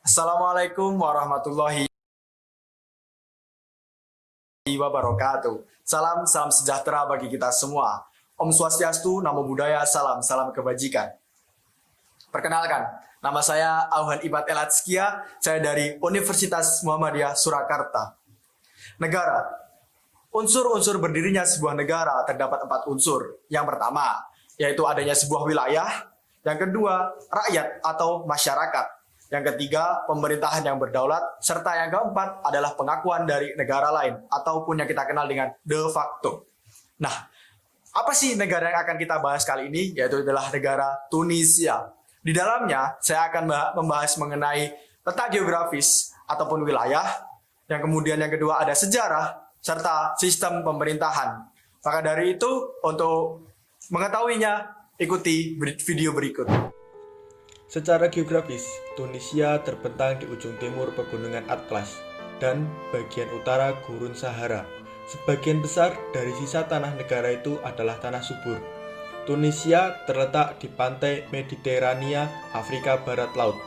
Assalamualaikum warahmatullahi wabarakatuh. Salam sejahtera bagi kita semua. Om Swastiastu, Namo Buddhaya, salam kebajikan. Perkenalkan, nama saya Auhan Ibad Elatskia, saya dari Universitas Muhammadiyah Surakarta. Negara. Unsur-unsur berdirinya sebuah negara terdapat 4 unsur. Yang pertama, yaitu adanya sebuah wilayah. Yang kedua, rakyat atau masyarakat. Yang ketiga, pemerintahan yang berdaulat. Serta yang keempat adalah pengakuan dari negara lain ataupun yang kita kenal dengan de facto. Nah, apa sih negara yang akan kita bahas kali ini? Yaitu adalah negara Tunisia. Di dalamnya, saya akan membahas mengenai letak geografis ataupun wilayah. Yang kemudian yang kedua ada sejarah, serta sistem pemerintahan. Maka dari itu, untuk mengetahuinya, ikuti video berikut. Secara geografis, Tunisia terbentang di ujung timur Pegunungan Atlas dan bagian utara Gurun Sahara. Sebagian besar dari sisa tanah negara itu adalah tanah subur. Tunisia terletak di pantai Mediterania, Afrika Barat Laut,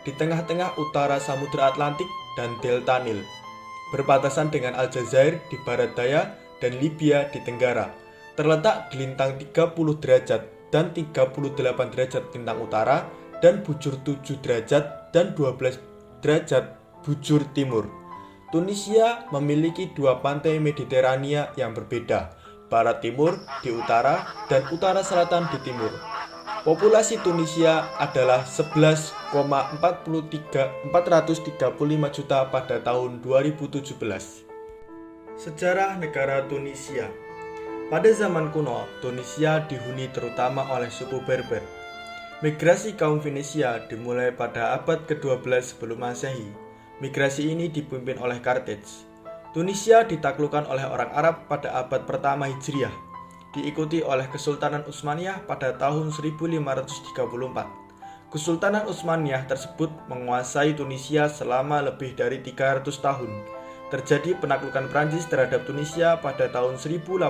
di tengah-tengah utara Samudra Atlantik dan Delta Nil. Berbatasan dengan Aljazair di barat daya dan Libya di tenggara. Terletak di lintang 30 derajat dan 38 derajat lintang utara dan bujur 7 derajat dan 12 derajat bujur timur. Tunisia memiliki 2 pantai Mediterania yang berbeda, barat timur di utara dan utara selatan di timur. Populasi Tunisia adalah 11,435 juta pada tahun 2017. Sejarah negara Tunisia. Pada zaman kuno, Tunisia dihuni terutama oleh suku Berber. Migrasi kaum Fenisia dimulai pada abad ke-12 sebelum Masehi. Migrasi ini dipimpin oleh Carthage. Tunisia ditaklukkan oleh orang Arab pada abad pertama Hijriah, diikuti oleh Kesultanan Utsmaniyah pada tahun 1534. Kesultanan Utsmaniyah tersebut menguasai Tunisia selama lebih dari 300 tahun. Terjadi penaklukan Prancis terhadap Tunisia pada tahun 1881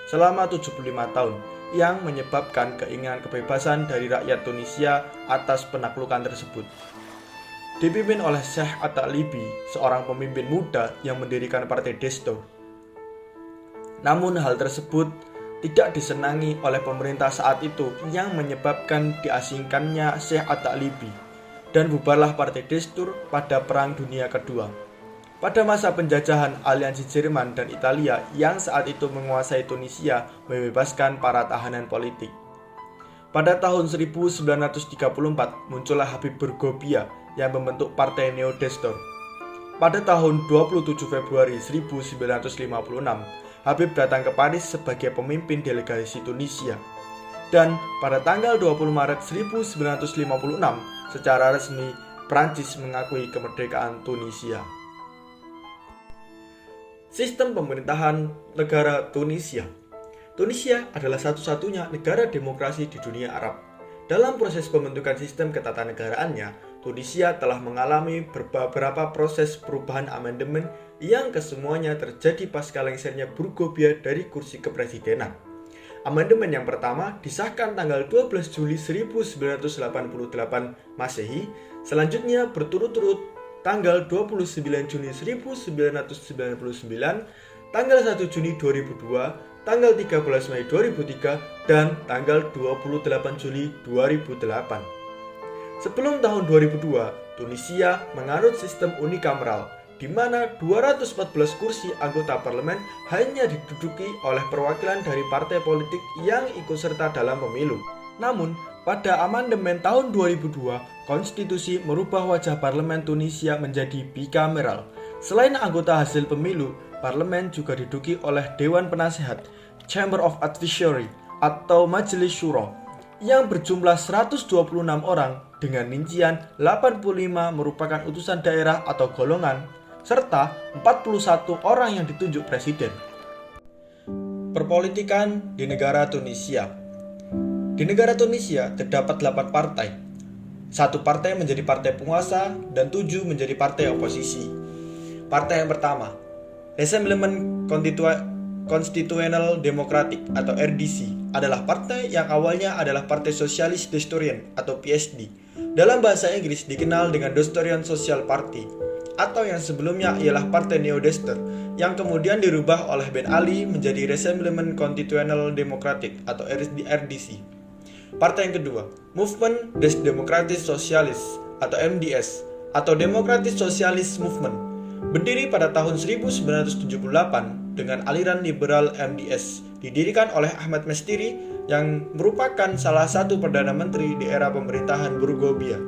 selama 75 tahun yang menyebabkan keinginan kebebasan dari rakyat Tunisia atas penaklukan tersebut. Dipimpin oleh Syekh At-Talibi, seorang pemimpin muda yang mendirikan Partai Destor. Namun hal tersebut tidak disenangi oleh pemerintah saat itu yang menyebabkan diasingkannya Syekh At-Talibi dan bubarlah Partai Destur pada Perang Dunia Kedua. Pada masa penjajahan, aliansi Jerman dan Italia yang saat itu menguasai Tunisia membebaskan para tahanan politik. Pada tahun 1934 muncullah Habib Bergobia yang membentuk Partai Neo-Destor. Pada tahun 27 Februari 1956, Habib datang ke Paris sebagai pemimpin delegasi Tunisia. Dan pada tanggal 20 Maret 1956, secara resmi Prancis mengakui kemerdekaan Tunisia. Sistem pemerintahan negara Tunisia. Tunisia adalah satu-satunya negara demokrasi di dunia Arab. Dalam proses pembentukan sistem ketatanegaraannya, Tunisia telah mengalami beberapa proses perubahan amandemen yang kesemuanya terjadi pasca lengsernya Bergobia dari kursi kepresidenan. Amandemen yang pertama disahkan tanggal 12 Juli 1988 Masehi, selanjutnya berturut-turut tanggal 29 Juni 1999, tanggal 1 Juni 2002, tanggal 13 Mei 2003, dan tanggal 28 Juli 2008. Sebelum tahun 2002, Tunisia menganut sistem unikameral, di mana 214 kursi anggota parlemen hanya diduduki oleh perwakilan dari partai politik yang ikut serta dalam pemilu. Namun, pada amandemen tahun 2002, konstitusi merubah wajah parlemen Tunisia menjadi bikameral. Selain anggota hasil pemilu, parlemen juga diduduki oleh Dewan Penasehat, Chamber of Advisory, atau Majelis Syuro, yang berjumlah 126 orang dengan rincian 85 merupakan utusan daerah atau golongan, serta 41 orang yang ditunjuk presiden. Perpolitikan di negara Tunisia. Di negara Tunisia terdapat 8 partai. 1 partai menjadi partai penguasa dan 7 menjadi partai oposisi. Partai yang pertama, Rassemblement Constitutional Democratic atau RDC, adalah partai yang awalnya adalah Partai Sosialis Destorian atau PSD. Dalam bahasa Inggris dikenal dengan Dostorian Social Party, atau yang sebelumnya ialah Partai Neo-Dester, yang kemudian dirubah oleh Ben Ali menjadi Rassemblement Constitutional Democratic atau RDC. Partai yang kedua, Movement des Democrates Socialistes atau MDS atau Democratic Socialist Movement, berdiri pada tahun 1978 dengan aliran liberal MDS, didirikan oleh Ahmad Mestiri yang merupakan salah satu Perdana Menteri di era pemerintahan Burgobia.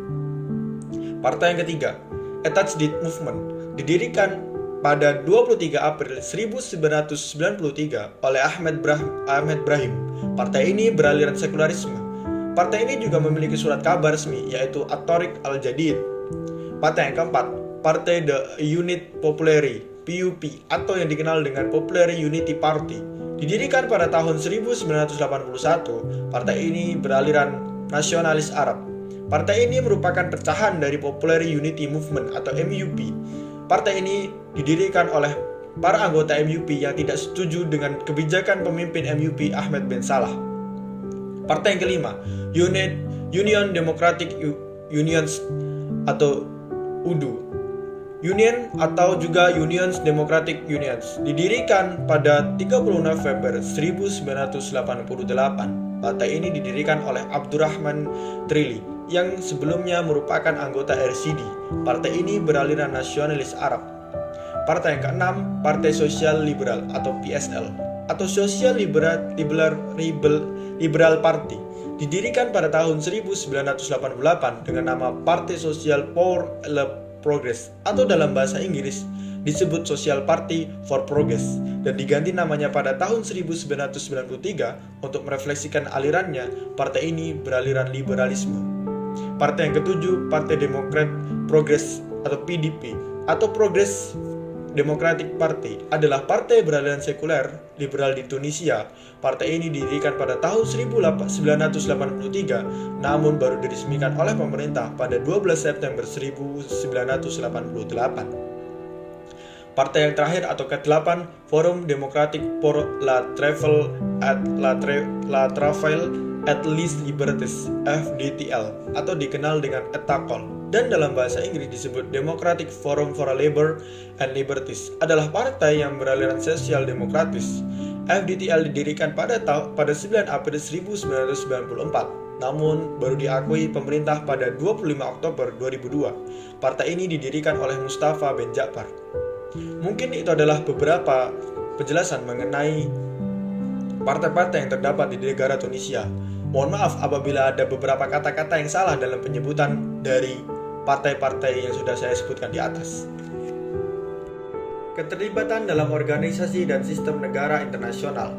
Partai yang ketiga, Attached Movement, didirikan pada 23 April 1993 oleh Ahmed Brahim. Partai ini beraliran sekularisme. Partai ini juga memiliki surat kabar resmi, yaitu At-Tariq Al-Jadid. Partai yang keempat, Partai The Unit Populaire, PUP, atau yang dikenal dengan Popular Unity Party. Didirikan pada tahun 1981, partai ini beraliran nasionalis Arab. Partai ini merupakan pecahan dari Popular Unity Movement atau MUP. Partai ini didirikan oleh para anggota MUP yang tidak setuju dengan kebijakan pemimpin MUP Ahmed Ben Salah. Partai yang kelima, Union Democratic Unions atau UDU. Union atau juga Unions Democratic Unions didirikan pada 30 November 1988. Partai ini didirikan oleh Abdurrahman Trili yang sebelumnya merupakan anggota RCD. Partai ini beraliran nasionalis Arab. Partai yang keenam, Partai Sosial Liberal atau PSL atau Social Liberal Party, didirikan pada tahun 1988 dengan nama Partai Sosial for Progress atau dalam bahasa Inggris disebut Social Party for Progress dan diganti namanya pada tahun 1993 untuk merefleksikan alirannya. Partai ini beraliran liberalisme. Partai yang ketujuh, Partai Demokrat Progress atau PDP atau Progress Democratic Party adalah partai beraliran sekuler liberal di Tunisia. Partai ini didirikan pada tahun 1983 namun baru diresmikan oleh pemerintah pada 12 September 1988. Partai yang terakhir atau ke-8, Forum Democratique pour la Travail et les Libertés FDTL atau dikenal dengan ETACOL dan dalam bahasa Inggris disebut Democratic Forum for Labour and Liberties adalah partai yang beraliran sosial demokratis. FDTL didirikan pada 9 April 1994 namun baru diakui pemerintah pada 25 Oktober 2002. Partai ini didirikan oleh Mustafa Ben Ja'far. Mungkin itu adalah beberapa penjelasan mengenai partai-partai yang terdapat di negara Tunisia. Mohon maaf apabila ada beberapa kata-kata yang salah dalam penyebutan dari partai-partai yang sudah saya sebutkan di atas. Keterlibatan dalam organisasi dan sistem negara internasional.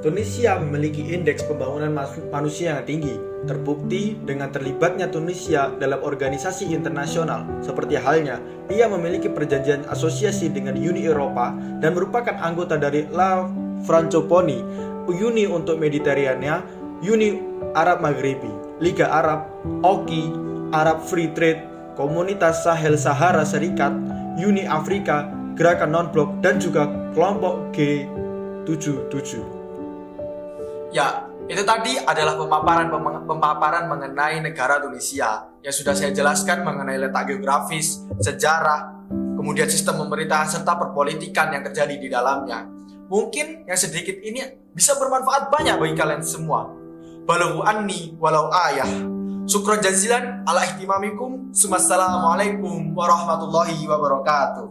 Tunisia memiliki indeks pembangunan manusia yang tinggi, terbukti dengan terlibatnya Tunisia dalam organisasi internasional, seperti halnya ia memiliki perjanjian asosiasi dengan Uni Eropa dan merupakan anggota dari La Francophonie, Uni untuk Mediterania, Uni Arab Maghribi, Liga Arab, OKI, Arab Free Trade, Komunitas Sahel Sahara Serikat, Uni Afrika, Gerakan Non-Blok, dan juga kelompok G77. Ya, itu tadi adalah pemaparan mengenai negara Tunisia yang sudah saya jelaskan mengenai letak geografis, sejarah, kemudian sistem pemerintahan serta perpolitikan yang terjadi di dalamnya. Mungkin yang sedikit ini bisa bermanfaat banyak bagi kalian semua. Balaghu anni walau ayah. Syukran jazilan ala ihtimamikum. Assalamualaikum warahmatullahi wabarakatuh.